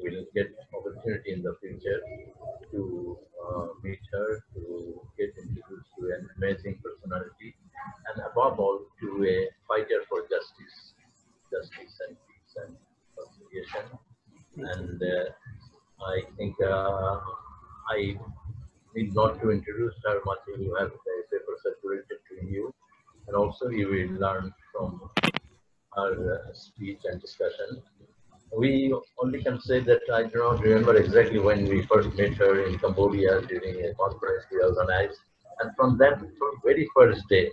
will get opportunity in the future to meet her, to get introduced to an amazing personality, and above all, to a fighter for justice and peace and reconciliation. And I think I need not to introduce her much. You have a paper circulated to you, and also you will learn from her speech and discussion. We only can say that I do not remember exactly when we first met her in Cambodia during a conference we organized. And from that very first day,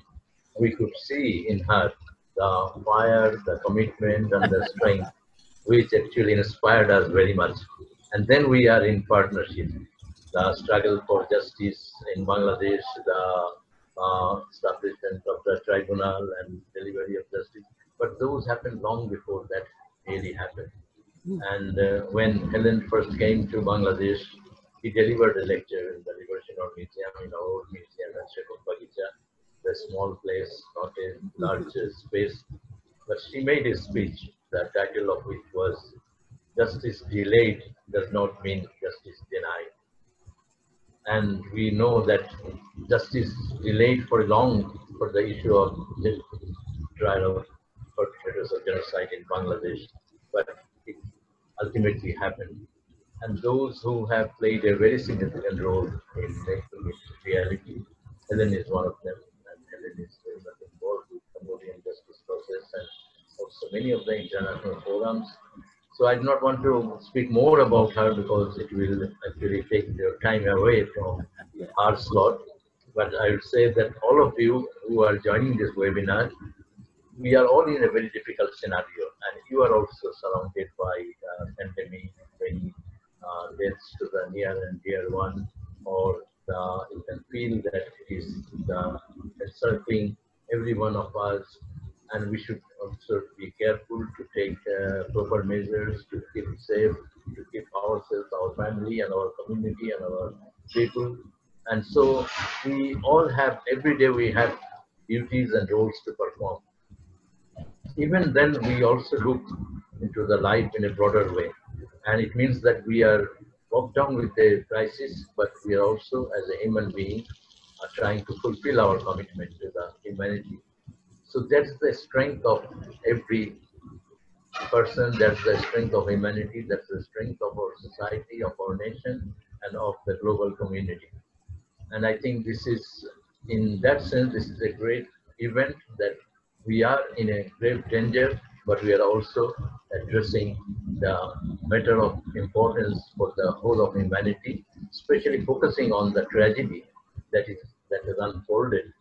we could see in her the fire, the commitment, and the strength, which actually inspired us very much. And then we are in partnership. The struggle for justice in Bangladesh, the establishment of the tribunal and delivery of justice. But those happened long before that really happened. And when Helen first came to Bangladesh, he delivered a lecture in the Liberation Museum, in our old museum at Shekhar Bagicha, the small place, not a large space. But she made a speech, the title of which was "Justice Delayed Does Not Mean Justice Denied." And we know that justice delayed for long for the issue of the trial of perpetrators of genocide in Bangladesh, but it ultimately happened. And those who have played a very significant role in making it reality, Helen is one of them, and Helen is very much involved with the Cambodian justice process and also many of the international forums. So I do not want to speak more about her because it will actually take your time away from our slot. But I would say that all of you who are joining this webinar, we are all in a very difficult scenario, and you are also surrounded by pandemic, many deaths to the near and dear one, or you can feel that it is encircling every one of us, and we should also be careful to take proper measures to keep safe, to keep ourselves, our family, and our community, and our people. And so we all have, every day we have duties and roles to perform. Even then, we also look into the life in a broader way. And it means that we are bogged down with the crisis, but we are also, as a human being, are trying to fulfill our commitment to the humanity. So that's the strength of every person, that's the strength of humanity, that's the strength of our society, of our nation, and of the global community. And I think this is, in that sense, this is a great event that we are in a grave danger, but we are also addressing the matter of importance for the whole of humanity, especially focusing on the tragedy that has unfolded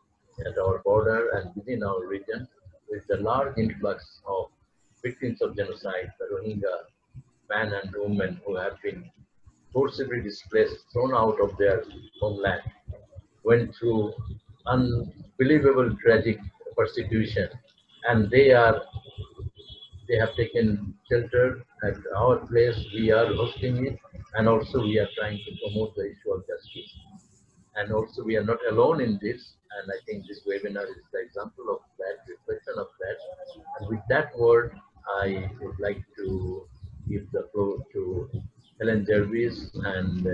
at our border and within our region, with the large influx of victims of genocide, the Rohingya men and women who have been forcibly displaced, thrown out of their homeland, went through unbelievable tragic persecution, and they have taken shelter at our place. We are hosting it, and also we are trying to promote the issue of justice. And also we are not alone in this, and I think this webinar is the example of that, reflection of that. And with that word, I would like to give the floor to Helen Jarvis, and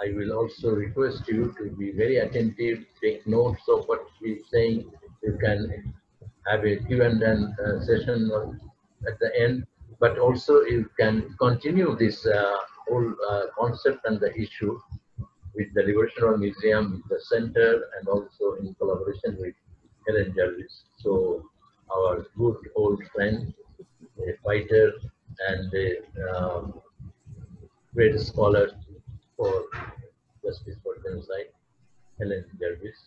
I will also request you to be very attentive, take notes of what we're saying. You can have a Q&A session at the end, but also you can continue this whole concept and the issue with the Liberation Museum, with the center, and also in collaboration with Helen Jarvis. So our good old friend, a fighter, and a great scholar for justice for genocide, Helen Jarvis.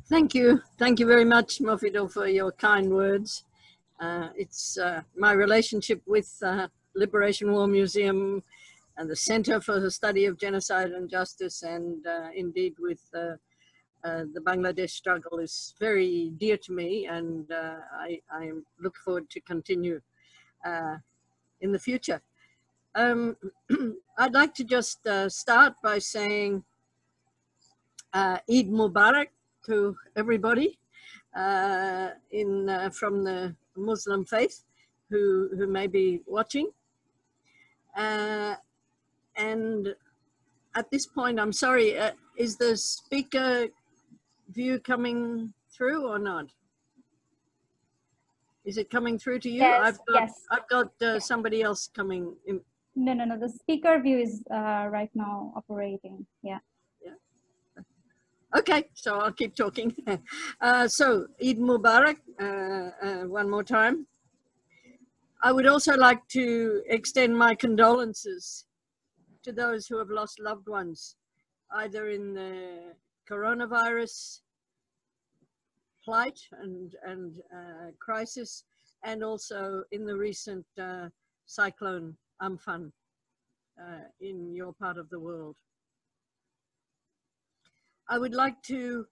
Thank you. Thank you very much, Mofido, for your kind words. It's my relationship with Liberation War Museum and the Center for the Study of Genocide and Justice, and indeed with the Bangladesh struggle, is very dear to me, and I look forward to continue in the future. I'd like to just start by saying Eid Mubarak to everybody from the Muslim faith who may be watching. And at this point, I'm sorry, is the speaker view coming through or not? Is it coming through to you? Yes, I've got somebody else coming in. No. The speaker view is right now operating. Yeah. Okay, so I'll keep talking. So Eid Mubarak, one more time. I would also like to extend my condolences to those who have lost loved ones, either in the coronavirus plight and crisis, and also in the recent cyclone Amphan in your part of the world. I would like to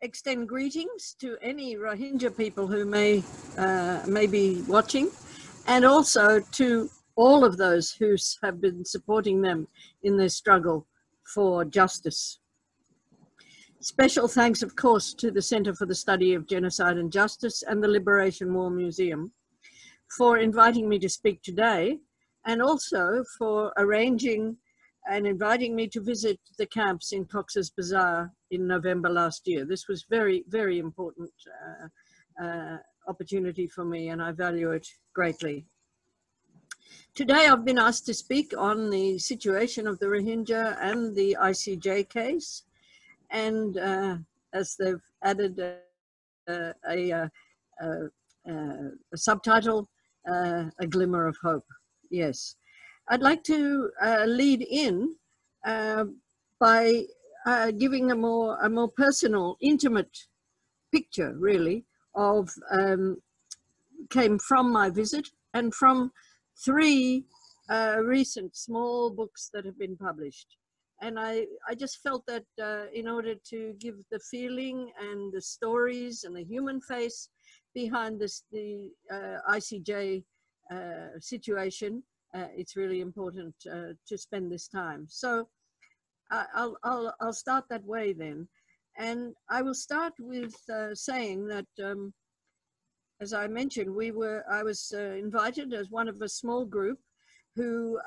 extend greetings to any Rohingya people who may be watching, and also to all of those who have been supporting them in their struggle for justice. Special thanks, of course, to the Center for the Study of Genocide and Justice and the Liberation War Museum for inviting me to speak today, and also for arranging and inviting me to visit the camps in Cox's Bazar in November last year. This was very, very important opportunity for me, and I value it greatly. Today I've been asked to speak on the situation of the Rohingya and the ICJ case, and as they've added a subtitle, A Glimmer of Hope. Yes. I'd like to lead in by giving a more personal, intimate picture, really, of came from my visit and from 3 recent small books that have been published. And I just felt that in order to give the feeling and the stories and the human face behind this, the ICJ situation, it's really important to spend this time. So I'll start that way then. And I will start with saying that, as I mentioned, I was invited as one of a small group who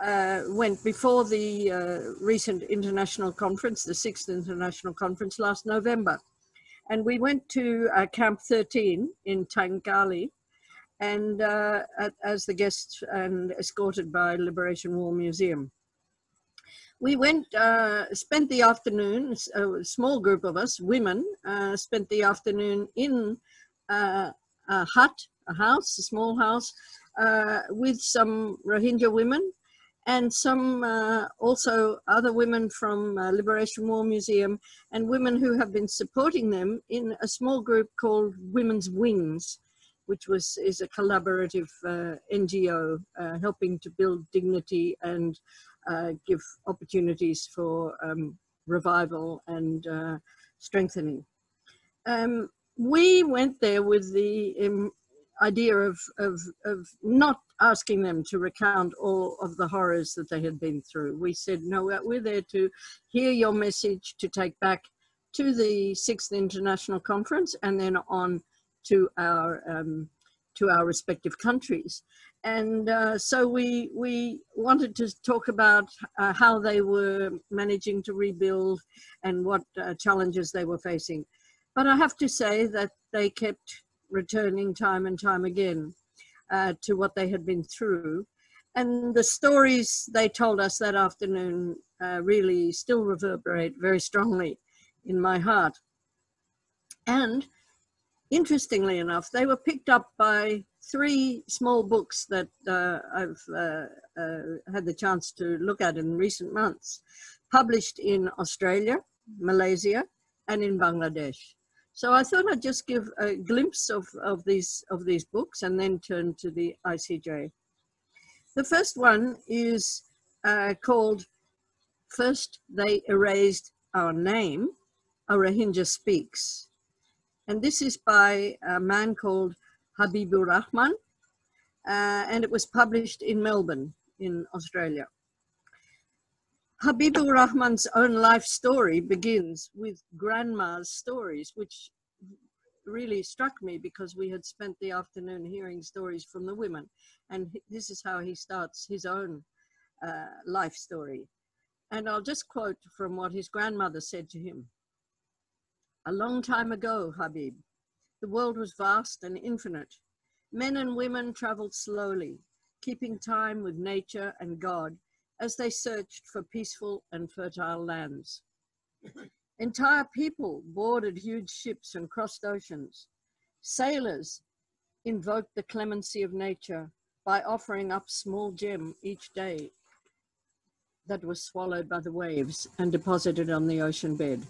went before the recent international conference, the 6th International Conference last November. And we went to Camp 13 in Tangali, and as the guest and escorted by Liberation War Museum. We went, spent the afternoon, a small group of us, women, spent the afternoon in a hut, a house, a small house, with some Rohingya women and some also other women from Liberation War Museum and women who have been supporting them in a small group called Women's Wings, which is a collaborative NGO helping to build dignity and give opportunities for revival and strengthening. We went there with the idea of not asking them to recount all of the horrors that they had been through. We said, no, we're there to hear your message to take back to the 6th International Conference and then on to our respective countries. And so we wanted to talk about how they were managing to rebuild and what challenges they were facing. But I have to say that they kept returning time and time again to what they had been through. And the stories they told us that afternoon really still reverberate very strongly in my heart. And interestingly enough, they were picked up by 3 small books that I've had the chance to look at in recent months, published in Australia, Malaysia, and in Bangladesh. So I thought I'd just give a glimpse of these books and then turn to the ICJ. The first one is called First They Erased Our Name, A Rohingya Speaks. And this is by a man called Habiburrahman, and it was published in Melbourne in Australia. Habiburrahman's own life story begins with grandma's stories, which really struck me because we had spent the afternoon hearing stories from the women. And this is how he starts his own life story. And I'll just quote from what his grandmother said to him. "A long time ago, Habib, the world was vast and infinite. Men and women traveled slowly, keeping time with nature and God as they searched for peaceful and fertile lands. Entire people boarded huge ships and crossed oceans. Sailors invoked the clemency of nature by offering up small gem each day that was swallowed by the waves and deposited on the ocean bed.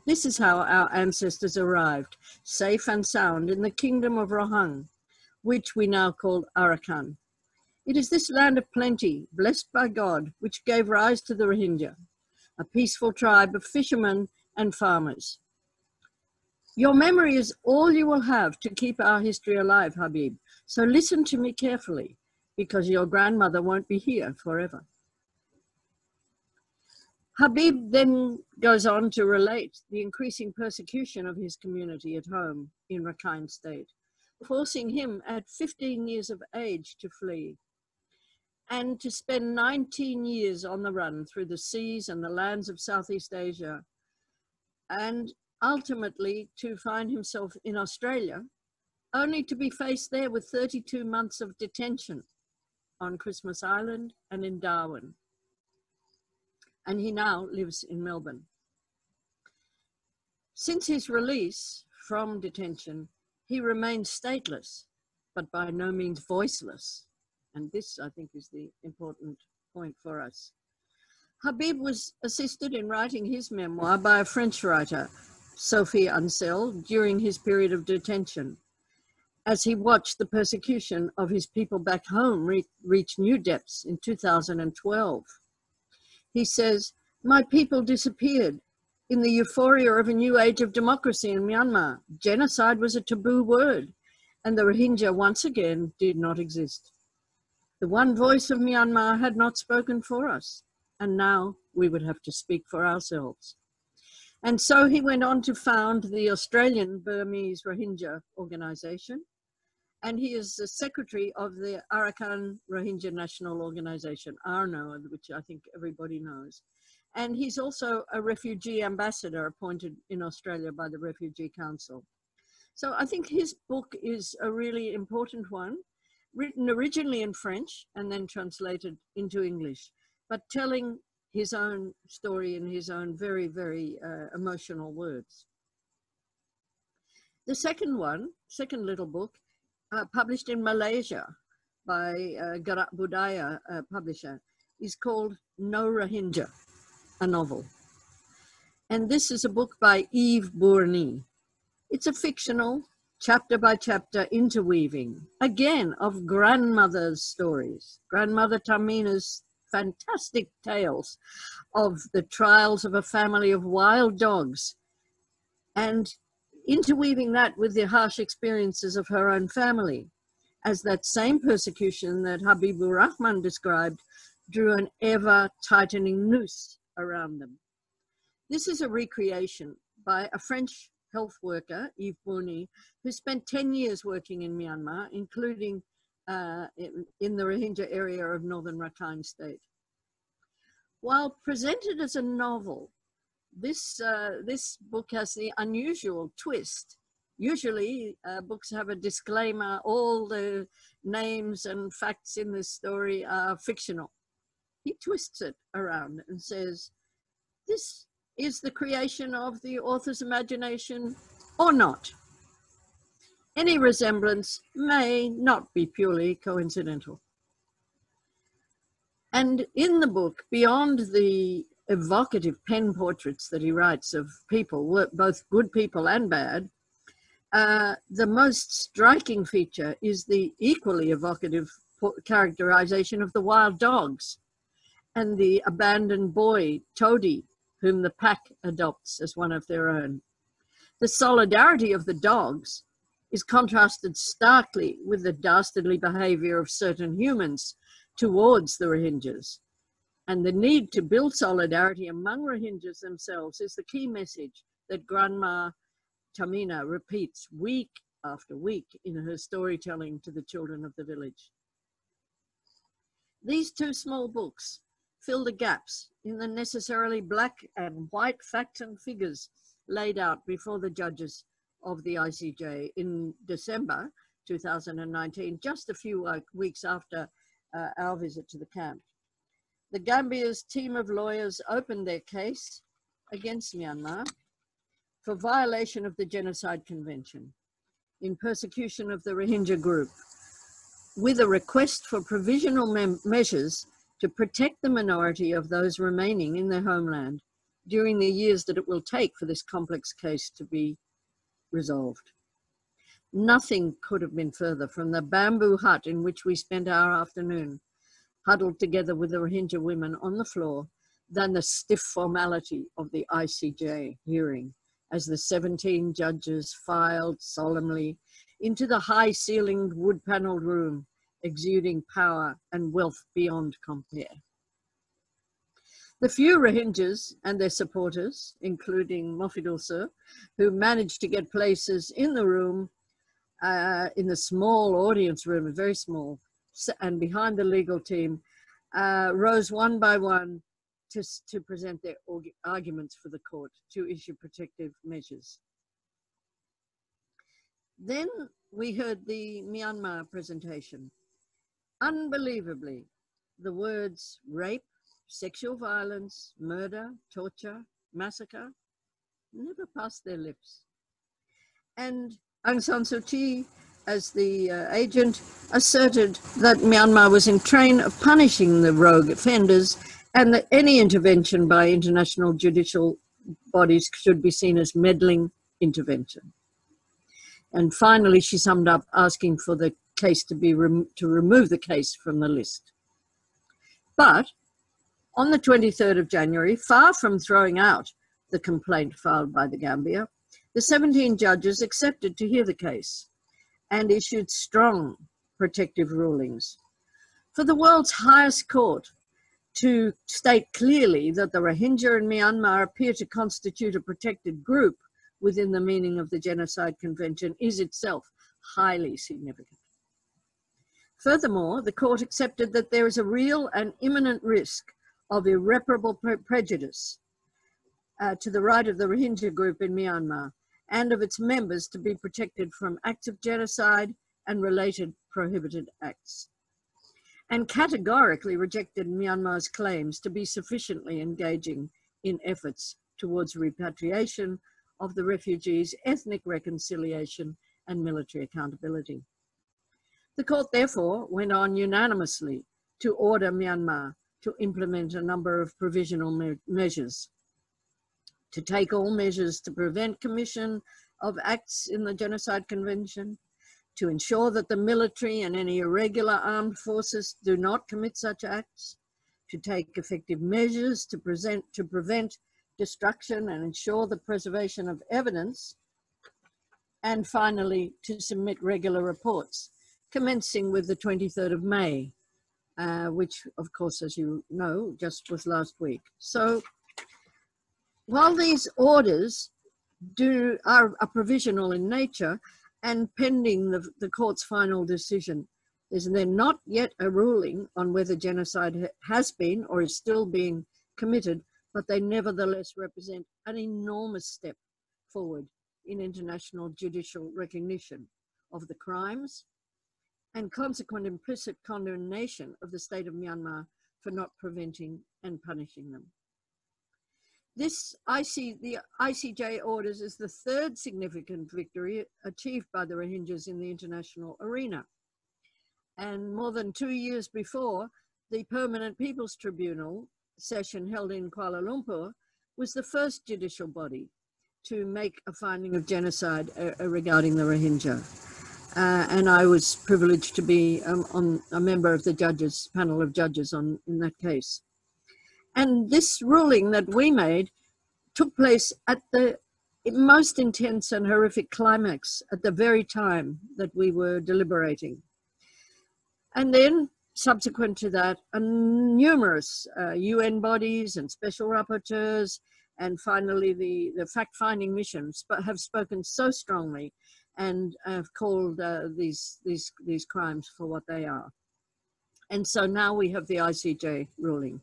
This is how our ancestors arrived, safe and sound, in the kingdom of Rohang, which we now call Arakan. It is this land of plenty, blessed by God, which gave rise to the Rohingya, a peaceful tribe of fishermen and farmers. Your memory is all you will have to keep our history alive, Habib. So listen to me carefully, because your grandmother won't be here forever." Habib then goes on to relate the increasing persecution of his community at home in Rakhine State, forcing him at 15 years of age to flee and to spend 19 years on the run through the seas and the lands of Southeast Asia, and ultimately to find himself in Australia, only to be faced there with 32 months of detention on Christmas Island and in Darwin. And he now lives in Melbourne. Since his release from detention, he remains stateless, but by no means voiceless. And this, I think, is the important point for us. Habib was assisted in writing his memoir by a French writer, Sophie Ansel, during his period of detention, as he watched the persecution of his people back home reach new depths in 2012. He says, "My people disappeared in the euphoria of a new age of democracy in Myanmar. Genocide was a taboo word, and the Rohingya once again did not exist. The one voice of Myanmar had not spoken for us, and now we would have to speak for ourselves." And so he went on to found the Australian Burmese Rohingya organization, and he is the secretary of the Arakan Rohingya National Organization, ARNO, which I think everybody knows. And he's also a refugee ambassador appointed in Australia by the Refugee Council. So I think his book is a really important one, written originally in French and then translated into English, but telling his own story in his own very, very emotional words. The second little book, published in Malaysia by Gerak Budaya publisher, is called No Rohingya, a novel. And this is a book by Yves Bourny. It's a fictional, chapter by chapter interweaving, again, of grandmother's stories, Grandmother Tamina's fantastic tales of the trials of a family of wild dogs, and interweaving that with the harsh experiences of her own family, as that same persecution that Habiburrahman described drew an ever-tightening noose around them. This is a recreation by a French health worker, Yves Bourny, who spent 10 years working in Myanmar, including in the Rohingya area of northern Rakhine State. While presented as a novel, this book has the unusual twist. Usually books have a disclaimer, all the names and facts in this story are fictional. He twists it around and says, this is the creation of the author's imagination or not. Any resemblance may not be purely coincidental. And in the book, beyond the evocative pen portraits that he writes of people, both good people and bad, the most striking feature is the equally evocative characterization of the wild dogs and the abandoned boy, Todi, whom the pack adopts as one of their own. The solidarity of the dogs is contrasted starkly with the dastardly behavior of certain humans towards the Rohingyas. And the need to build solidarity among Rohingyas themselves is the key message that Grandma Tamina repeats week after week in her storytelling to the children of the village. These two small books fill the gaps in the necessarily black and white facts and figures laid out before the judges of the ICJ in December 2019, just a few weeks after our visit to the camp. The Gambia's team of lawyers opened their case against Myanmar for violation of the Genocide Convention in persecution of the Rohingya group, with a request for provisional measures to protect the minority of those remaining in their homeland during the years that it will take for this complex case to be resolved. Nothing could have been further from the bamboo hut in which we spent our afternoon, huddled together with the Rohingya women on the floor, than the stiff formality of the ICJ hearing as the 17 judges filed solemnly into the high-ceilinged wood-panelled room, exuding power and wealth beyond compare. The few Rohingyas and their supporters, including Mofidul Sir, who managed to get places in the room, in the small audience room, very small, and behind the legal team, rose one by one to present their arguments for the court to issue protective measures. Then we heard the Myanmar presentation. Unbelievably, the words rape, sexual violence, murder, torture, massacre never passed their lips. And Aung San Suu Kyi, as the agent, asserted that Myanmar was in train of punishing the rogue offenders and that any intervention by international judicial bodies should be seen as meddling intervention. And finally, she summed up asking for the case to remove the case from the list. But on the 23rd of January, far from throwing out the complaint filed by the Gambia, the 17 judges accepted to hear the case and issued strong protective rulings. For the world's highest court to state clearly that the Rohingya in Myanmar appear to constitute a protected group within the meaning of the Genocide Convention is itself highly significant. Furthermore, the court accepted that there is a real and imminent risk of irreparable prejudice to the right of the Rohingya group in Myanmar and of its members to be protected from acts of genocide and related prohibited acts, and categorically rejected Myanmar's claims to be sufficiently engaging in efforts towards repatriation of the refugees, ethnic reconciliation, and military accountability. The court therefore went on unanimously to order Myanmar to implement a number of provisional measures, to take all measures to prevent commission of acts in the Genocide Convention, to ensure that the military and any irregular armed forces do not commit such acts, to take effective measures to prevent destruction and ensure the preservation of evidence, and finally to submit regular reports, commencing with the 23rd of May, which of course, as you know, just was last week. So while these orders are provisional in nature and pending the court's final decision, is there not yet a ruling on whether genocide has been or is still being committed, but they nevertheless represent an enormous step forward in international judicial recognition of the crimes and consequent implicit condemnation of the state of Myanmar for not preventing and punishing them. The ICJ orders is the third significant victory achieved by the Rohingyas in the international arena. And more than 2 years before, the Permanent People's Tribunal session held in Kuala Lumpur was the first judicial body to make a finding of genocide regarding the Rohingya. And I was privileged to be a member of the panel of judges in that case. And this ruling that we made took place at the most intense and horrific climax at the very time that we were deliberating. And then, subsequent to that, numerous UN bodies and special rapporteurs And finally, the fact-finding missions have spoken so strongly and have called these crimes for what they are. And so now we have the ICJ ruling.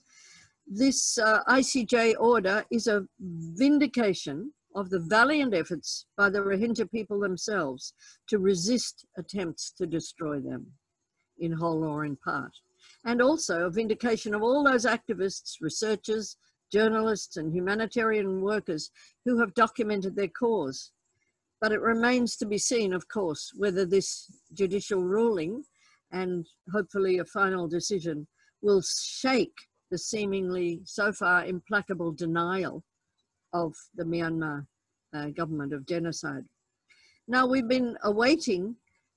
This ICJ order is a vindication of the valiant efforts by the Rohingya people themselves to resist attempts to destroy them, in whole or in part. And also a vindication of all those activists, researchers, journalists, and humanitarian workers who have documented their cause. But it remains to be seen, of course, whether this judicial ruling and hopefully a final decision will shake the seemingly so far implacable denial of the Myanmar government of genocide. Now, we've been awaiting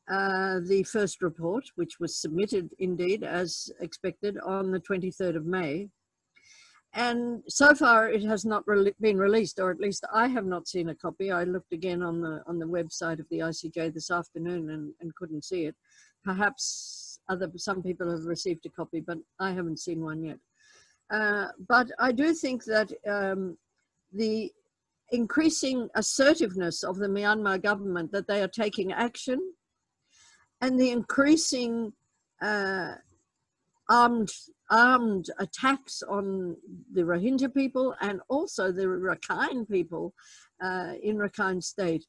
the first report, which was submitted indeed as expected on the 23rd of May. And so far it has not been released, or at least I have not seen a copy. I looked again on the website of the ICJ this afternoon and couldn't see it. Perhaps some people have received a copy, but I haven't seen one yet. But I do think that the increasing assertiveness of the Myanmar government that they are taking action, and the increasing armed attacks on the Rohingya people and also the Rakhine people in Rakhine State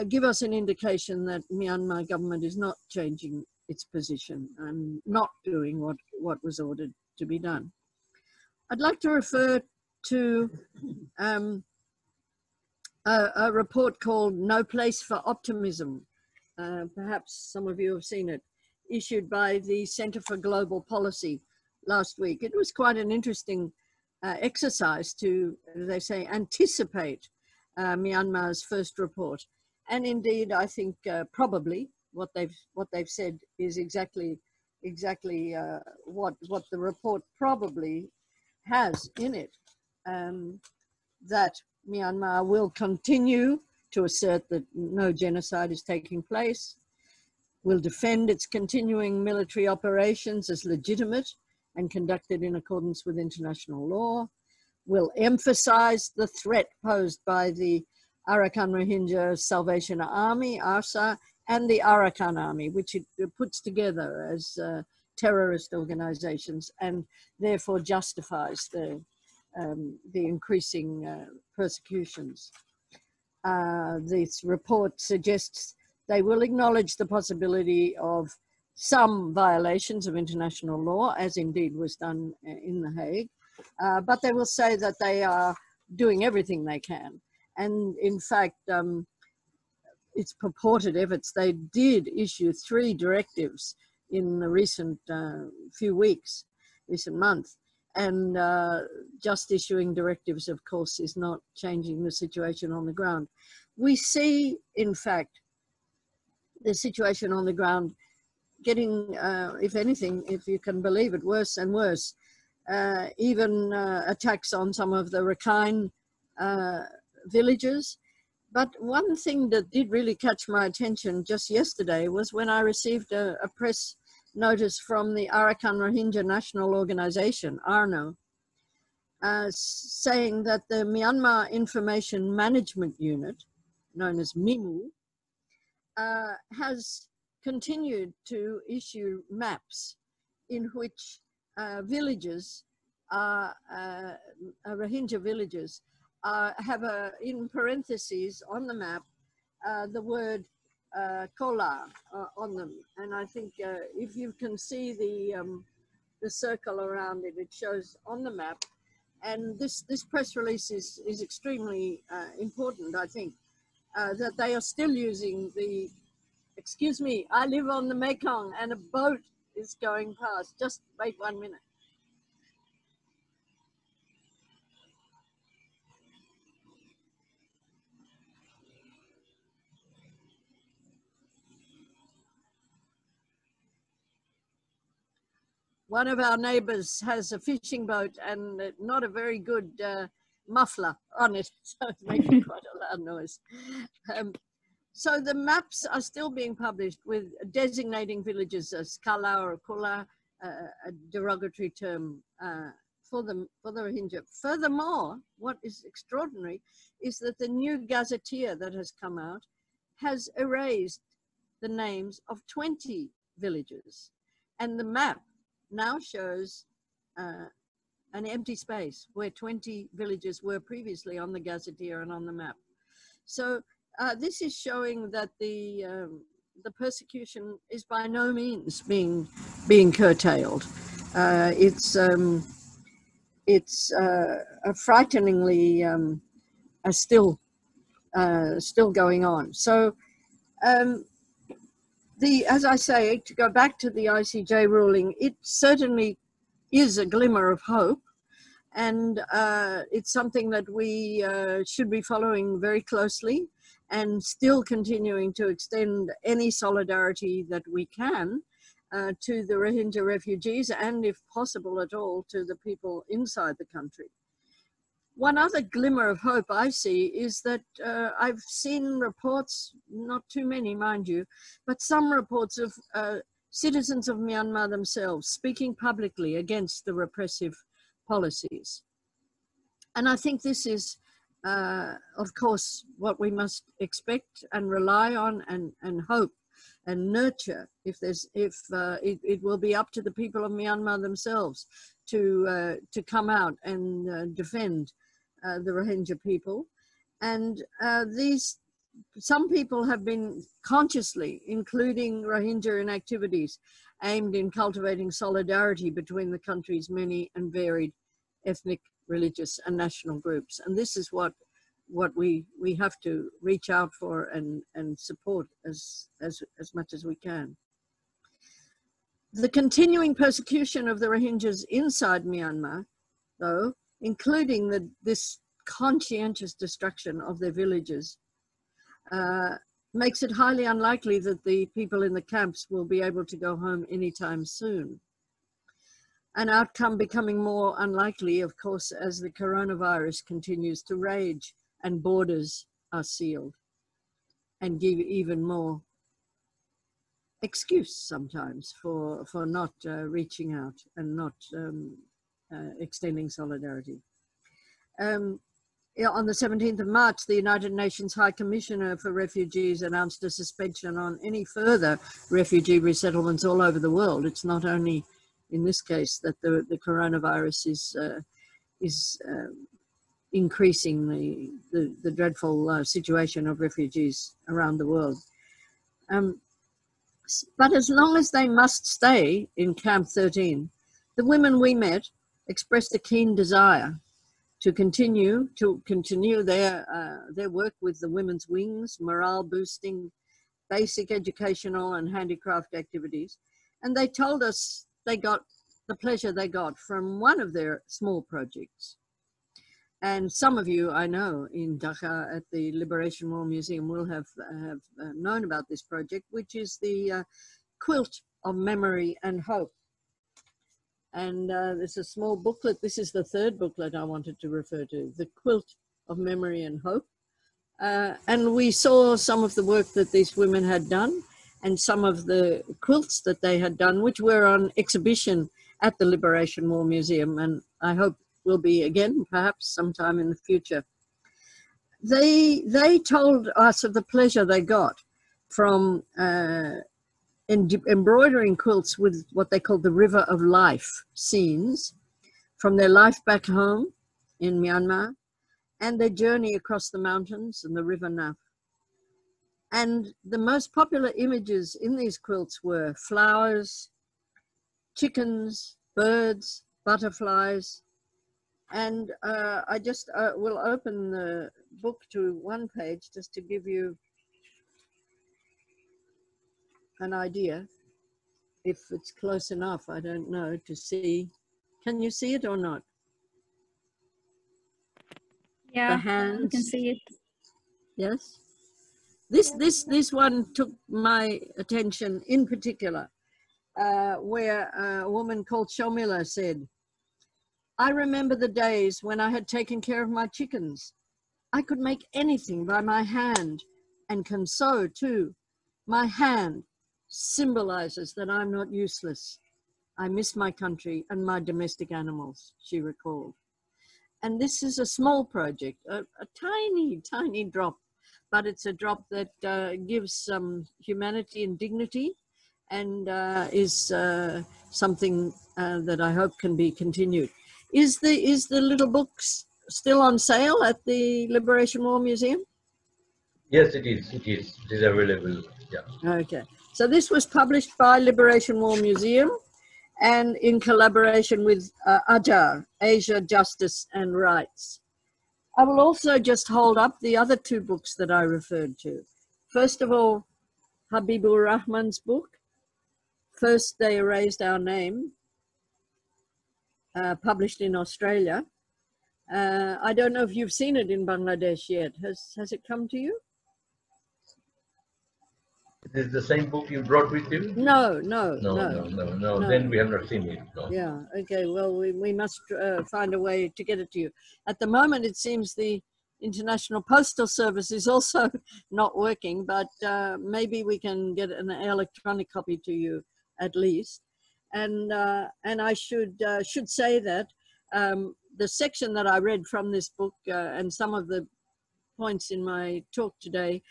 give us an indication that Myanmar government is not changing its position and not doing what was ordered to be done. I'd like to refer to a report called No Place for Optimism. Perhaps some of you have seen it, issued by the Center for Global Policy last week. It was quite an interesting exercise to, as they say, anticipate Myanmar's first report. And indeed, I think probably what they've said is exactly what the report probably has in it, that Myanmar will continue to assert that no genocide is taking place, will defend its continuing military operations as legitimate and conducted in accordance with international law, will emphasize the threat posed by the Arakan Rohingya Salvation Army, ARSA, and the Arakan Army, which it puts together as terrorist organizations, and therefore justifies the increasing persecutions. This report suggests they will acknowledge the possibility of some violations of international law, as indeed was done in The Hague, but they will say that they are doing everything they can. And in fact, its purported efforts, they did issue 3 directives in the recent recent month. And just issuing directives, of course, is not changing the situation on the ground. We see, in fact, the situation on the ground getting, if anything, if you can believe it, worse and worse. Even attacks on some of the Rakhine villages. But one thing that did really catch my attention just yesterday was when I received a press notice from the Arakan Rohingya National Organization, ARNO, saying that the Myanmar Information Management Unit, known as MIMU, has continued to issue maps in which villages, Rohingya villages, have in parentheses on the map the word Kola on them. And I think if you can see the circle around it, it shows on the map. And this press release is extremely important, I think, that they are still using the, excuse me, I live on the Mekong and a boat is going past. Just wait 1 minute. One of our neighbors has a fishing boat and not a very good muffler on it, so it's making quite a loud noise. So the maps are still being published with designating villages as Kala or Kula, a derogatory term for the Rohingya. Furthermore, what is extraordinary is that the new gazetteer that has come out has erased the names of 20 villages, and the map now shows an empty space where 20 villages were previously on the gazetteer and on the map. So this is showing that the persecution is by no means being curtailed. It's frighteningly still going on. So as I say, to go back to the ICJ ruling, it certainly is a glimmer of hope, and it's something that we should be following very closely and still continuing to extend any solidarity that we can to the Rohingya refugees, and if possible at all, to the people inside the country. One other glimmer of hope I see is that I've seen reports, not too many, mind you, but some reports of citizens of Myanmar themselves speaking publicly against the repressive policies. And I think this is, of course, what we must expect and rely on and hope and nurture. It will be up to the people of Myanmar themselves to come out and defend the Rohingya people. And some people have been consciously including Rohingya in activities aimed in cultivating solidarity between the country's many and varied ethnic, religious and national groups. And this is what we have to reach out for and support as much as we can. The continuing persecution of the Rohingyas inside Myanmar, though, including this conscientious destruction of their villages, makes it highly unlikely that the people in the camps will be able to go home anytime soon. An outcome becoming more unlikely, of course, as the coronavirus continues to rage and borders are sealed, and give even more excuse sometimes for not reaching out and not extending solidarity. On the 17th of March, the United Nations High Commissioner for Refugees announced a suspension on any further refugee resettlements all over the world. It's not only in this case that the coronavirus is increasing the dreadful situation of refugees around the world. But as long as they must stay in Camp 13, the women we met expressed a keen desire to continue their work with the Women's Wings, morale boosting, basic educational and handicraft activities. And they told us they got the pleasure they got from one of their small projects. And some of you, I know, in Dhaka at the Liberation War Museum will have known about this project, which is the Quilt of Memory and Hope. And there's a small booklet. This is the third booklet I wanted to refer to, the Quilt of Memory and Hope. And we saw some of the work that these women had done and some of the quilts that they had done, which were on exhibition at the Liberation War Museum, and I hope will be again, perhaps sometime in the future. They told us of the pleasure they got from embroidering quilts with what they called the River of Life scenes from their life back home in Myanmar and their journey across the mountains and the River Naf. And the most popular images in these quilts were flowers, chickens, birds, butterflies. And I just will open the book to one page just to give you an idea. If it's close enough, I don't know, to see. Can you see it or not? Yeah, the hands. you can see it. Yes. This one took my attention in particular, where a woman called Shomila said, "I remember the days when I had taken care of my chickens. I could make anything by my hand and can sew too. My hand symbolizes that I'm not useless. I miss my country and my domestic animals, she recalled. And this is a small project, a tiny, tiny drop, but it's a drop that gives some humanity and dignity, and is something that I hope can be continued. Is the little books still on sale at the Liberation War Museum? Yes, it is. It is. It is available. Yeah. Okay. So this was published by Liberation War Museum, and in collaboration with AJAR, Asia, Justice and Rights. I will also just hold up the other two books that I referred to. First of all, Habiburrahman's book, First They Erased Our Name, published in Australia. I don't know if you've seen it in Bangladesh yet. Has it come to you? Is this the same book you brought with you? No. Then we have not seen it. No. Yeah, okay, well, we must find a way to get it to you. At the moment, it seems the International Postal Service is also not working, but maybe we can get an electronic copy to you at least. And I should say that the section that I read from this book and some of the points in my talk today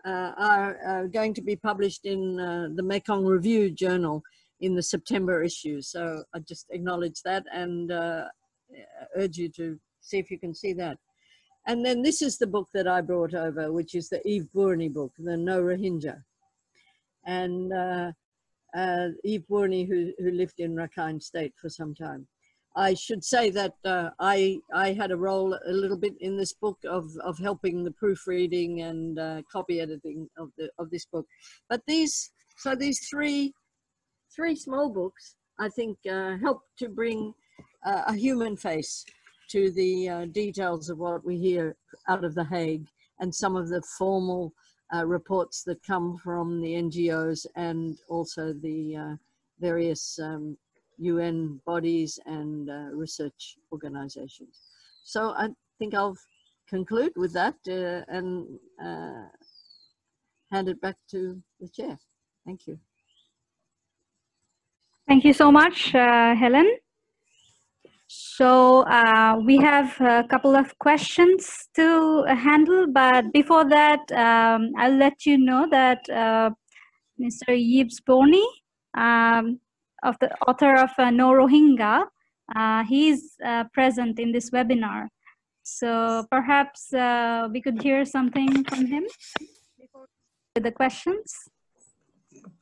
are going to be published in the Mekong Review Journal in the September issue. So I just acknowledge that and urge you to see if you can see that. And then this is the book that I brought over, which is the Yves Bourny book, The No Rohingya. And Yves Bourny, who lived in Rakhine State for some time. I should say that I had a role a little bit in this book of helping the proofreading and copy editing of this book. But these three small books, I think, help to bring a human face to the details of what we hear out of The Hague and some of the formal reports that come from the NGOs and also the various UN bodies and research organizations. So I think I'll conclude with that and hand it back to the chair. Thank you. Thank you so much, Helen. So we have a couple of questions to handle, but before that, I'll let you know that Mr. Yves Bourny, of the author of No Rohingya, he's present in this webinar. So perhaps we could hear something from him before the questions.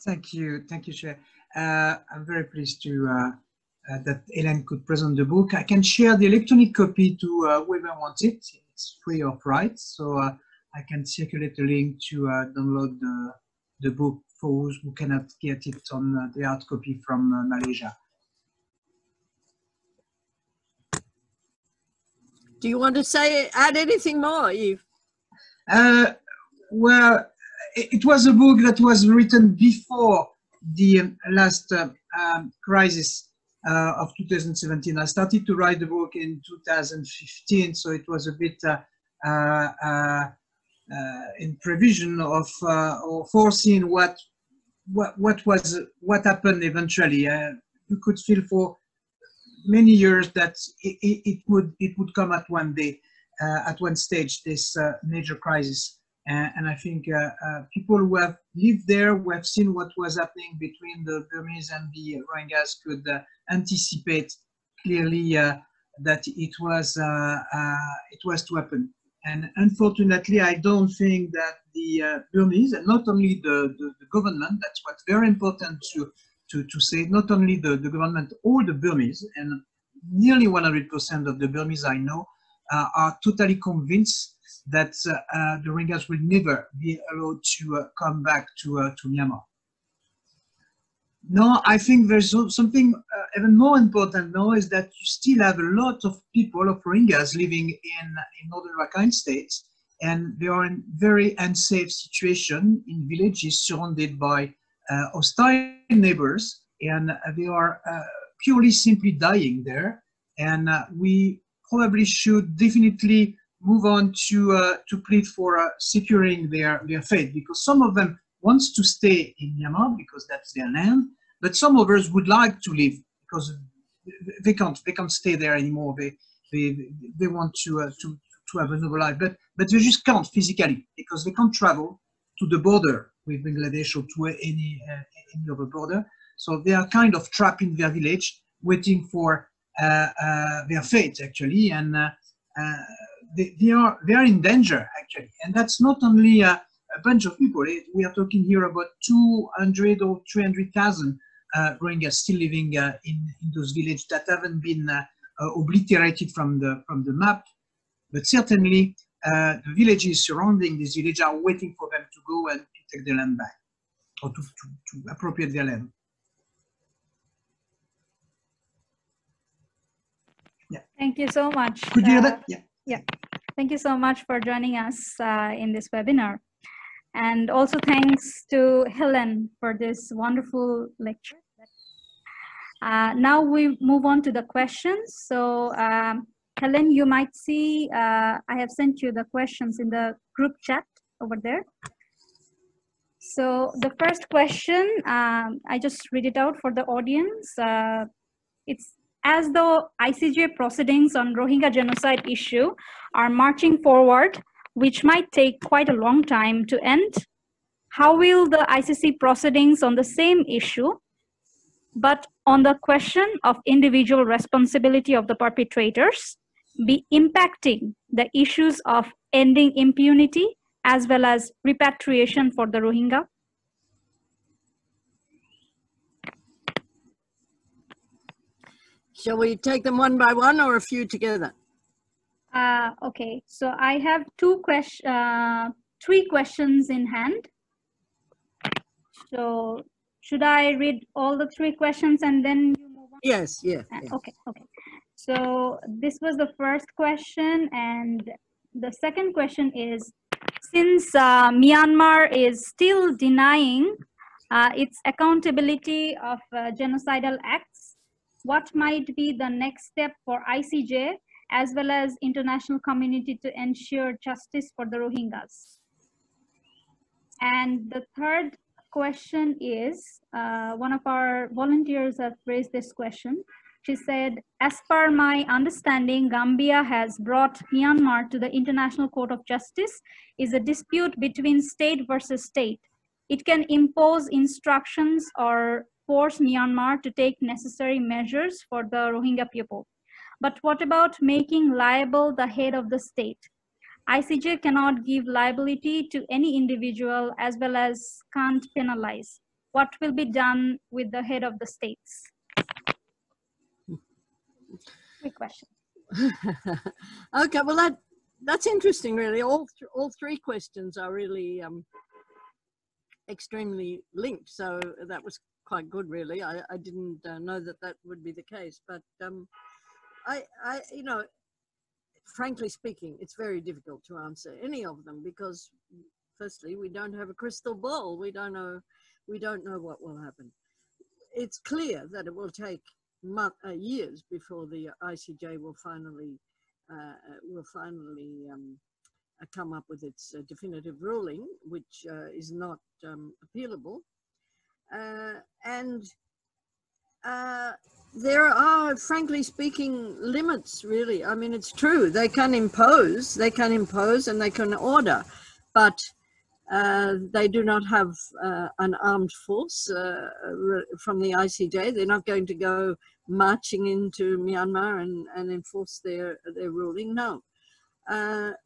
Thank you, Chair. I'm very pleased to that Helen could present the book. I can share the electronic copy to whoever wants it. It's free of rights, so I can circulate a link to download the book for those who cannot get it on the hard copy from Malaysia. Do you want to add anything more, Yves? Well, it was a book that was written before the last crisis of 2017. I started to write the book in 2015, so it was a bit in prevision of or foreseeing what happened eventually. You could feel for many years that it would come at one day, at one stage, this major crisis. And I think people who have lived there, who have seen what was happening between the Burmese and the Rohingyas, could anticipate clearly that it was to happen. And unfortunately, I don't think that the Burmese, and not only the government, that's what's very important to say, not only the government, all the Burmese, and nearly 100% of the Burmese I know are totally convinced that the Rohingyas will never be allowed to come back to Myanmar. No, I think there's something even more important now is that you still have a lot of people, of Rohingyas, living in northern Rakhine states, and they are in very unsafe situation in villages surrounded by hostile neighbors, and they are purely simply dying there. And we probably should definitely move on to plead for securing their fate, because some of them wants to stay in Myanmar because that's their land, but some others would like to leave because they can't stay there anymore. They want to have a novel life, but they just can't physically, because they can't travel to the border with Bangladesh or to any other border. So they are kind of trapped in their village, waiting for their fate, actually, and they are in danger, actually. And that's not only a bunch of people. We are talking here about 200 or 300,000 Rohingyas still living in those villages that haven't been obliterated from the map, but certainly the villages surrounding this village are waiting for them to go and to take their land back, or to appropriate their land. Yeah. Thank you so much. Could you hear that? Yeah. Yeah. Thank you so much for joining us in this webinar. And also thanks to Helen for this wonderful lecture. Now we move on to the questions. So Helen, you might see, I have sent you the questions in the group chat over there. So the first question, I just read it out for the audience. It's, as the ICJ proceedings on Rohingya genocide issue are marching forward, which might take quite a long time to end, how will the ICC proceedings on the same issue, but on the question of individual responsibility of the perpetrators, be impacting the issues of ending impunity as well as repatriation for the Rohingya? Shall we take them one by one or a few together? Okay, so I have three questions in hand. So should I read all the three questions and then you move on? Yes, yeah. Okay. So this was the first question, and the second question is, since Myanmar is still denying its accountability of genocidal acts, what might be the next step for ICJ as well as international community to ensure justice for the Rohingyas? And the third question is, one of our volunteers have raised this question. She said, as per my understanding, Gambia has brought Myanmar to the International Court of Justice is a dispute between state versus state. It can impose instructions or force Myanmar to take necessary measures for the Rohingya people. But what about making liable the head of the state? ICJ cannot give liability to any individual as well as can't penalize. What will be done with the head of the states? Quick question. Okay, well that's interesting, really. All three questions are really extremely linked, so that was quite good, really. I didn't know that would be the case, but you know, frankly speaking, it's very difficult to answer any of them because, firstly, we don't have a crystal ball. We don't know what will happen. It's clear that it will take years before the ICJ will finally come up with its definitive ruling, which is not appealable, and there are, frankly speaking, limits, really. I mean, it's true. They can impose and they can order, but they do not have an armed force from the ICJ. They're not going to go marching into Myanmar and enforce their ruling. No.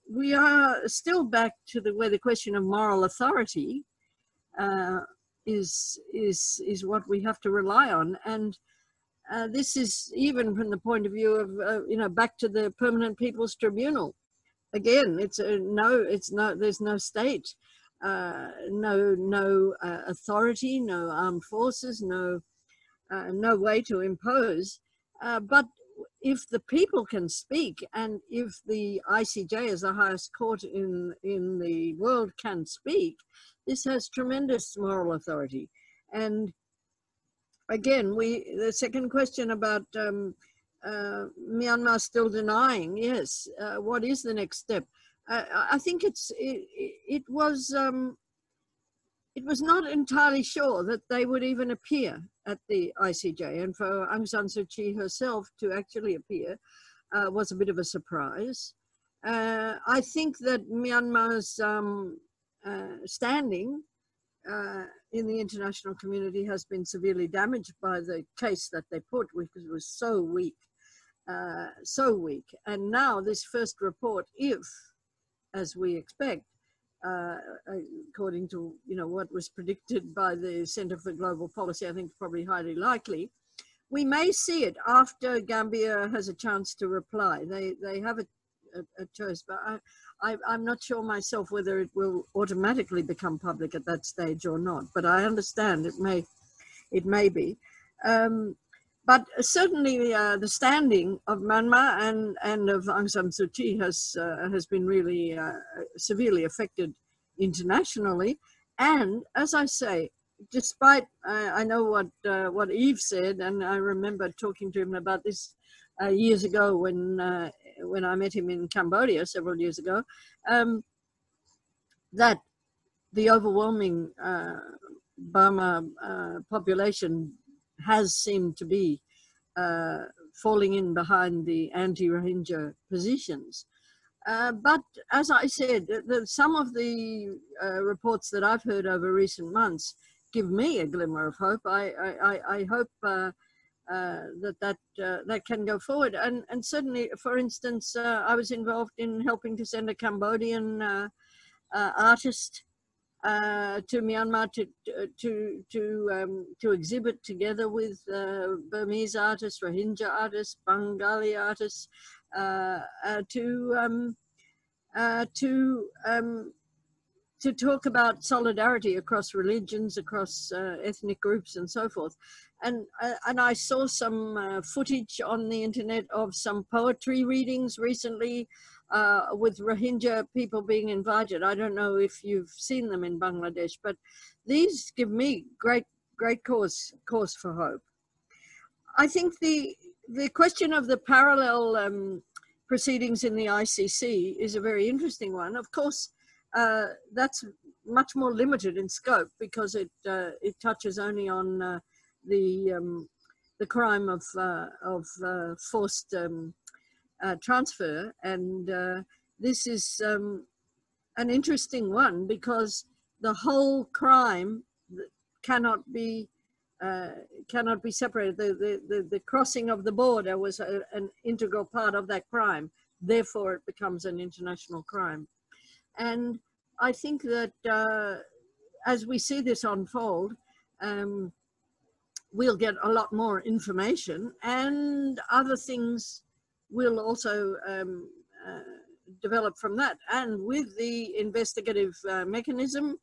We are still back to where the question of moral authority is what we have to rely on, and this is even from the point of view of you know, back to the Permanent People's Tribunal. Again, there's no state, no authority, no armed forces, no way to impose. But if the people can speak, and if the ICJ as the highest court in the world can speak, this has tremendous moral authority. And again, the second question about Myanmar still denying, yes, what is the next step? I think it was not entirely sure that they would even appear at the ICJ, and for Aung San Suu Kyi herself to actually appear was a bit of a surprise. I think that Myanmar's standing in the international community has been severely damaged by the case that they put, which was so weak, And now this first report, if, as we expect, according to what was predicted by the Center for Global Policy, I think it's probably highly likely, we may see it after Gambia has a chance to reply. They have a choice, but I'm not sure myself whether it will automatically become public at that stage or not. But I understand it may be. But certainly the standing of Myanmar and of Aung San Suu Kyi has been really severely affected internationally. And as I say, despite I know what Yves said, and I remember talking to him about this years ago when I met him in Cambodia several years ago, that the overwhelming Burma population has seemed to be falling in behind the anti-Rohingya positions. But as I said, some of the reports that I've heard over recent months give me a glimmer of hope. I hope that can go forward. And certainly, for instance, I was involved in helping to send a Cambodian artist to Myanmar to exhibit together with Burmese artists, Rohingya artists, Bengali artists, to talk about solidarity across religions, across ethnic groups, and so forth. And I saw some footage on the internet of some poetry readings recently with Rohingya people being invited. I don't know if you've seen them in Bangladesh, but these give me great cause for hope. I think the question of the parallel proceedings in the ICC is a very interesting one. Of course, that's much more limited in scope because it touches only on the crime of forced transfer, and this is an interesting one because the whole crime cannot be separated. The crossing of the border was an integral part of that crime. Therefore, it becomes an international crime. And I think that as we see this unfold, we'll get a lot more information, and other things will also develop from that. And with the investigative mechanism,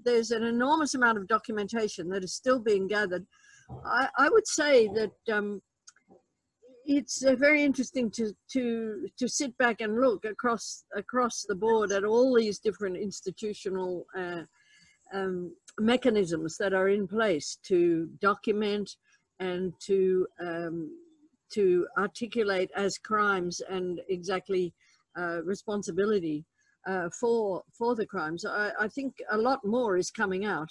there's an enormous amount of documentation that is still being gathered. I would say that it's very interesting to sit back and look across the board at all these different institutional mechanisms that are in place to document and to articulate as crimes and exactly responsibility for the crimes. I think a lot more is coming out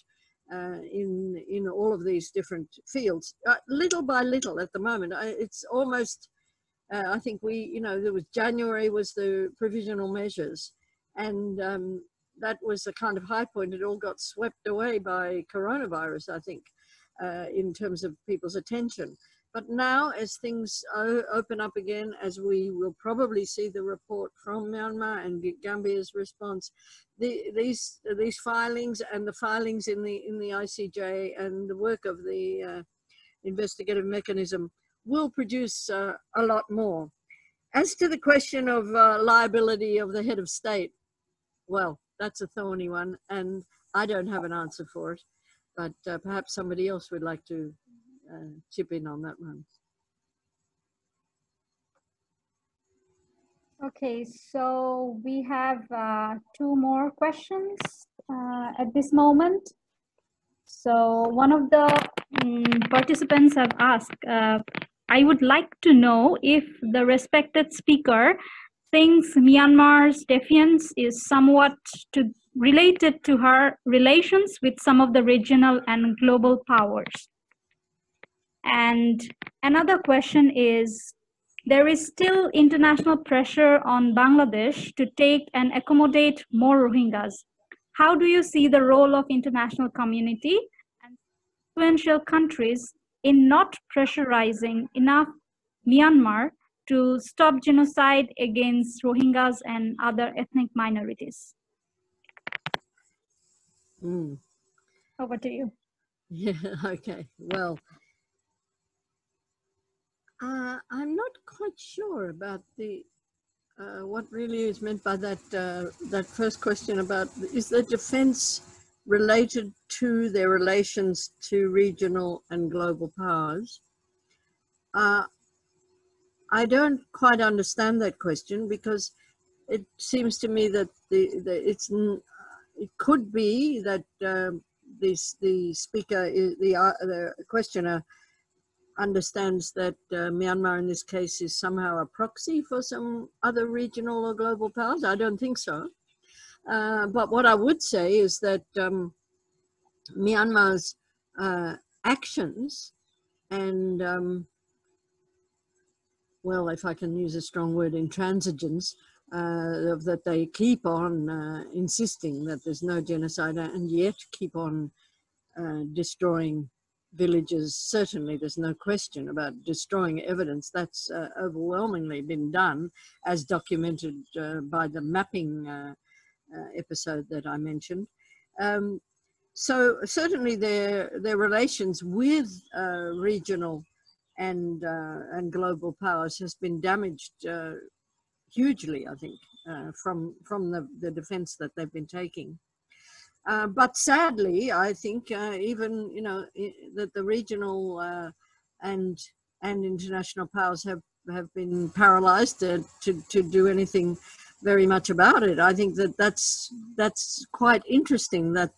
in all of these different fields, little by little at the moment. It's almost, I think there was January was the provisional measures, and that was a kind of high point. It all got swept away by coronavirus, I think, in terms of people's attention. But now, as things open up again, as we will probably see the report from Myanmar and Gambia's response, these filings and the filings in the ICJ and the work of the investigative mechanism will produce a lot more. As to the question of liability of the head of state, well, that's a thorny one, and I don't have an answer for it, but perhaps somebody else would like to chip in on that one. Okay, so we have 2 more questions at this moment. So one of the participants have asked, I would like to know if the respected speaker thinks Myanmar's defiance is somewhat related to her relations with some of the regional and global powers. And another question is, there is still international pressure on Bangladesh to take and accommodate more Rohingyas. How do you see the role of international community and influential countries in not pressurizing enough Myanmar to stop genocide against Rohingyas and other ethnic minorities? Over to you. Yeah, okay. Well, I'm not quite sure about the what really is meant by that that first question about, is the defense related to their relations to regional and global powers? I don't quite understand that question, because it seems to me that it could be that the speaker, the questioner, understands that Myanmar in this case is somehow a proxy for some other regional or global powers. I don't think so. But what I would say is that Myanmar's actions and, well, if I can use a strong word, intransigence, that they keep on insisting that there's no genocide and yet keep on destroying villages. Certainly there's no question about destroying evidence. That's overwhelmingly been done, as documented by the mapping episode that I mentioned. So certainly their relations with regional and global powers has been damaged hugely, I think, from the defense that they've been taking. But sadly, I think even, you know, that the regional and international powers have been paralyzed to do anything very much about it. I think that's quite interesting, that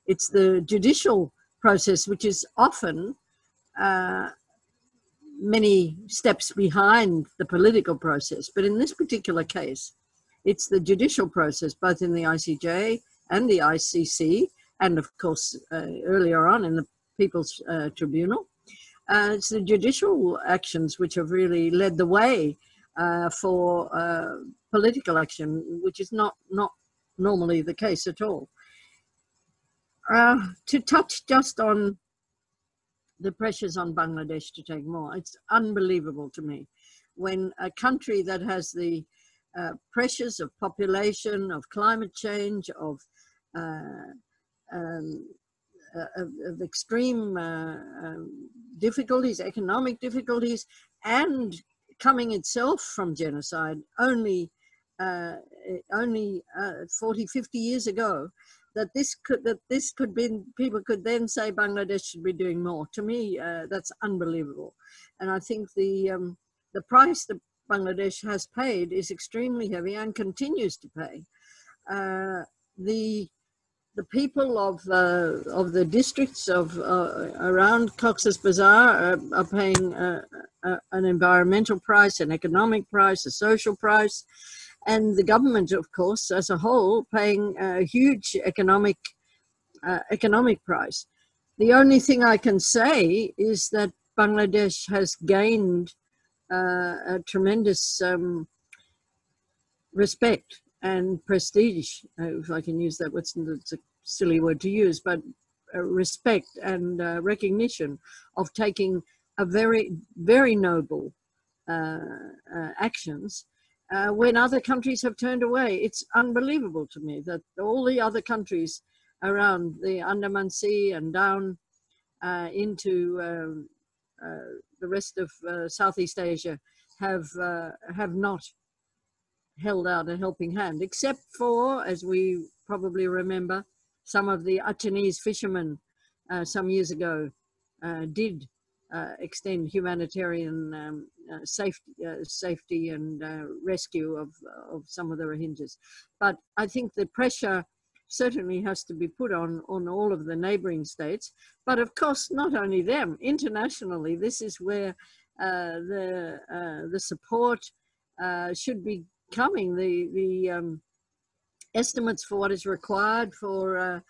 it's the judicial process which is often many steps behind the political process. But in this particular case, it's the judicial process, both in the ICJ and the ICC, and of course earlier on in the People's Tribunal. It's the judicial actions which have really led the way for political action, which is not normally the case at all. To touch just on the pressures on Bangladesh to take more, it's unbelievable to me when a country that has the pressures of population, of climate change, of extreme difficulties, economic difficulties, and coming itself from genocide only 40, 50 years ago, that this could be, people could then say Bangladesh should be doing more. To me, that's unbelievable. And I think the price that Bangladesh has paid is extremely heavy and continues to pay. The people of the districts of around Cox's Bazar are paying an environmental price, an economic price, a social price, and the government, of course, as a whole, paying a huge economic price. The only thing I can say is that Bangladesh has gained a tremendous respect and prestige, if I can use that. It's a silly word to use, but respect and recognition of taking a very, very noble actions when other countries have turned away. It's unbelievable to me that all the other countries around the Andaman Sea and down into the rest of Southeast Asia have not held out a helping hand, except for, as we probably remember, some of the Achinese fishermen some years ago did extend humanitarian safety and rescue of some of the Rohingyas. But I think the pressure certainly has to be put on all of the neighboring states. But of course, not only them, internationally, this is where the support should be coming. The estimates for what is required for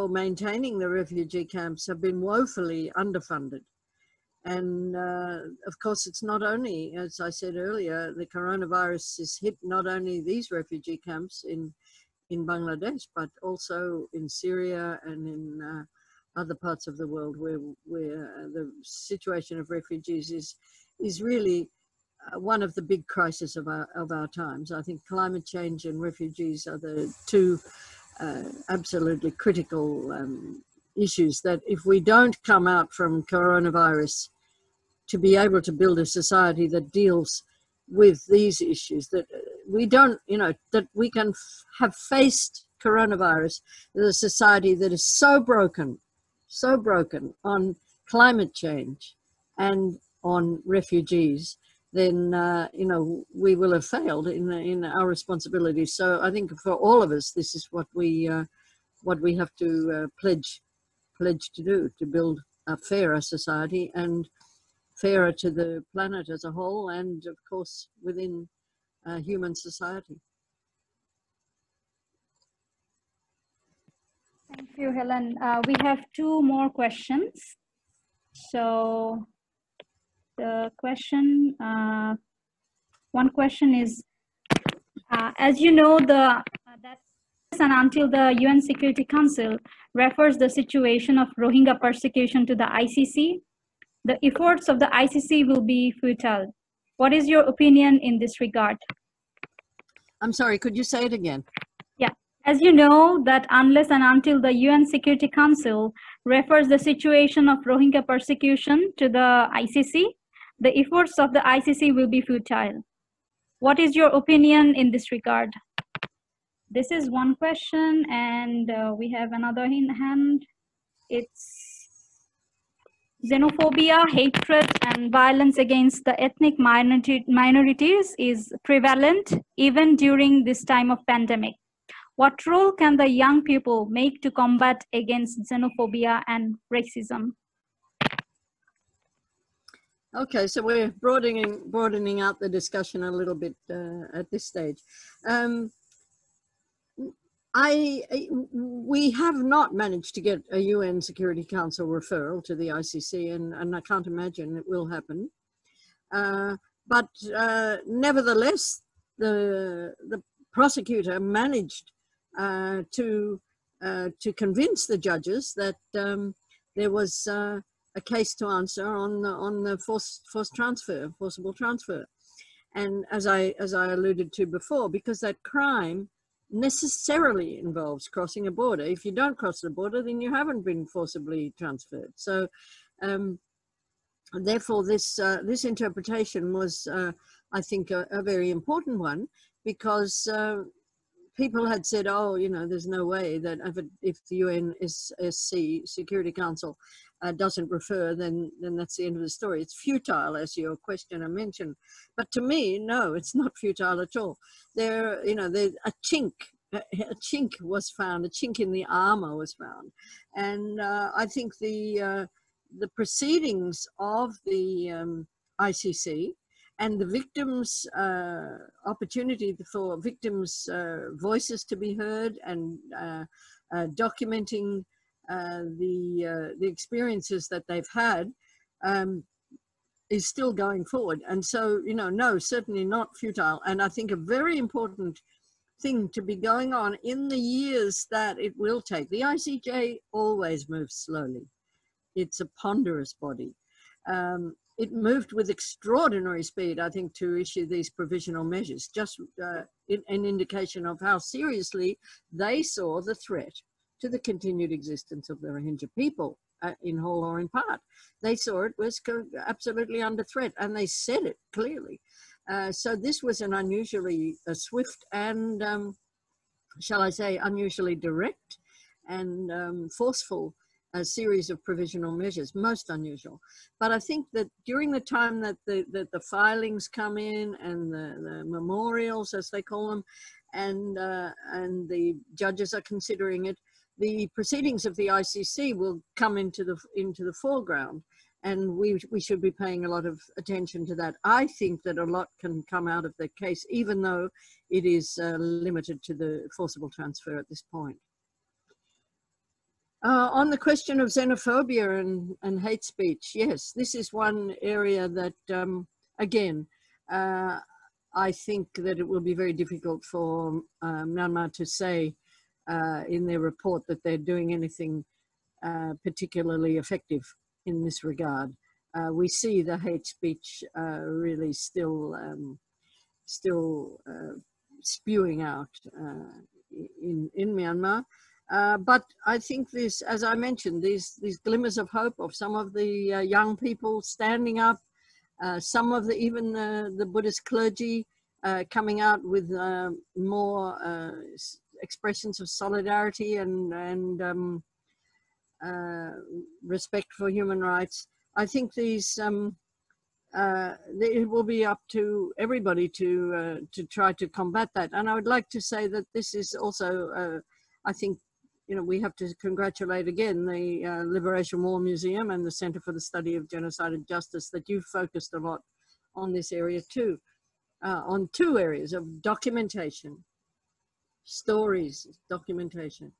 maintaining the refugee camps have been woefully underfunded. And of course, it's not only, as I said earlier, the coronavirus has hit not only these refugee camps in Bangladesh, but also in Syria and in other parts of the world where the situation of refugees is really one of the big crises of our times. I think climate change and refugees are the two absolutely critical issues that if we don't come out from coronavirus to be able to build a society that deals with these issues, that we don't, that we can have faced coronavirus as a society that is so broken on climate change and on refugees, then, we will have failed in our responsibilities. So I think for all of us, this is what we have to pledge to do, to build a fairer society and fairer to the planet as a whole, and of course within human society. Thank you, Helen. We have two more questions. So the question, one question is, as you know, that and until the UN Security Council refers the situation of Rohingya persecution to the ICC, the efforts of the ICC will be futile. What is your opinion in this regard? I'm sorry, could you say it again? Yeah, as you know, that unless and until the UN Security Council refers the situation of Rohingya persecution to the ICC, the efforts of the ICC will be futile. What is your opinion in this regard? This is one question, and we have another in hand. It's xenophobia, hatred, and violence against the ethnic minorities is prevalent even during this time of pandemic. What role can the young people make to combat against xenophobia and racism? Okay, so we're broadening out the discussion a little bit at this stage. We have not managed to get a UN Security Council referral to the ICC, and I can't imagine it will happen. But nevertheless, the prosecutor managed to convince the judges that there was a case to answer on the forcible transfer, and as I alluded to before, because that crime necessarily involves crossing a border. If you don't cross the border, then you haven't been forcibly transferred. So therefore this interpretation was I think a very important one, because people had said, oh, there's no way that if the UNSC Security Council doesn't refer, then that's the end of the story. It's futile, as your questioner mentioned. But to me, no, it's not futile at all. There, a chink was found, a chink in the armor was found, and I think the proceedings of the ICC and the victims' opportunity for victims' voices to be heard, and documenting the experiences that they've had is still going forward. And so, no, certainly not futile. And I think a very important thing to be going on in the years that it will take. The ICJ always moves slowly. It's a ponderous body. It moved with extraordinary speed, I think, to issue these provisional measures, just an indication of how seriously they saw the threat to the continued existence of the Rohingya people, in whole or in part. They saw it was absolutely under threat, and they said it clearly. So this was an unusually swift and, shall I say, unusually direct and forceful series of provisional measures, most unusual. But I think that during the time that the filings come in, and the memorials, as they call them, and the judges are considering it, the proceedings of the ICC will come into the foreground, and we should be paying a lot of attention to that. I think that a lot can come out of the case, even though it is limited to the forcible transfer at this point. On the question of xenophobia and hate speech, yes, this is one area that, again, I think that it will be very difficult for Myanmar to say in their report that they're doing anything particularly effective in this regard. We see the hate speech really still spewing out in Myanmar. But I think this, as I mentioned, these glimmers of hope of some of the young people standing up, some of even the Buddhist clergy coming out with more expressions of solidarity and respect for human rights. I think these it will be up to everybody to try to combat that. And I would like to say that this is also, I think, you know, we have to congratulate again the Liberation War Museum and the Center for the Study of Genocide and Justice that you've focused a lot on this area too, on two areas of documentation, stories, documentation,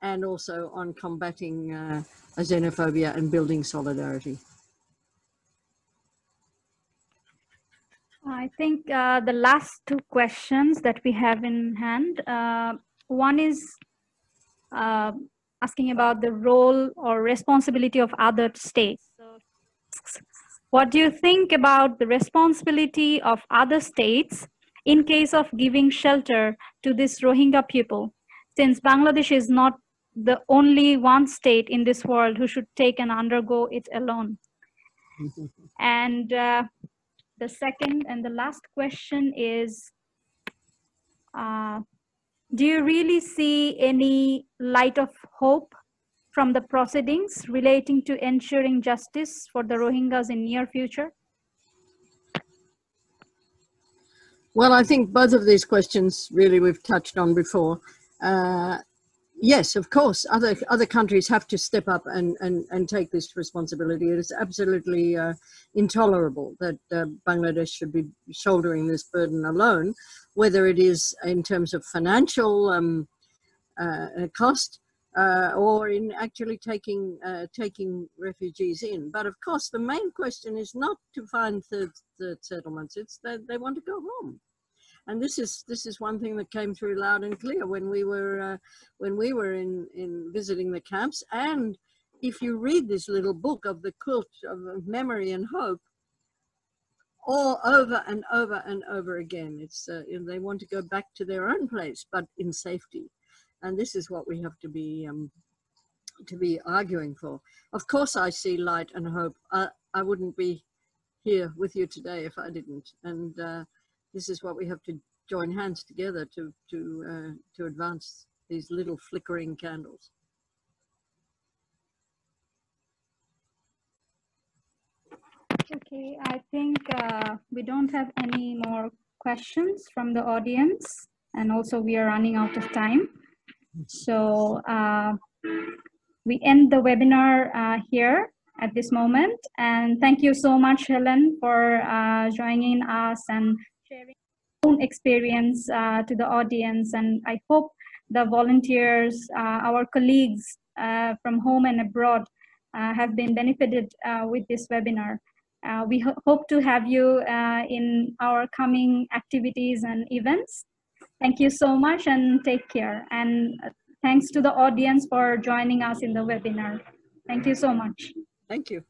and also on combating xenophobia and building solidarity. I think the last two questions that we have in hand, one is asking about the role or responsibility of other states. So, what do you think about the responsibility of other states in case of giving shelter to this Rohingya people, since Bangladesh is not the only one state in this world who should take and undergo it alone? And the second and the last question is, do you really see any light of hope from the proceedings relating to ensuring justice for the Rohingyas in near future? Well, I think both of these questions really we've touched on before. Yes, of course, other countries have to step up and take this responsibility. It is absolutely intolerable that Bangladesh should be shouldering this burden alone, whether it is in terms of financial cost or in actually taking refugees in. But of course, the main question is not to find third settlements; it's that they want to go home. And this is one thing that came through loud and clear when we were in visiting the camps. And if you read this little book of the quilt of memory and hope, all over and over and over again, it's they want to go back to their own place, but in safety. And this is what we have to be arguing for. Of course, I see light and hope. I wouldn't be here with you today if I didn't. And this is what we have to join hands together to advance these little flickering candles. Okay, I think we don't have any more questions from the audience, and also we are running out of time. So we end the webinar here at this moment. And thank you so much, Helen, for joining us and sharing your own experience to the audience. And I hope the volunteers, our colleagues from home and abroad have been benefited with this webinar. We hope to have you in our coming activities and events. Thank you so much and take care. And thanks to the audience for joining us in the webinar. Thank you so much. Thank you.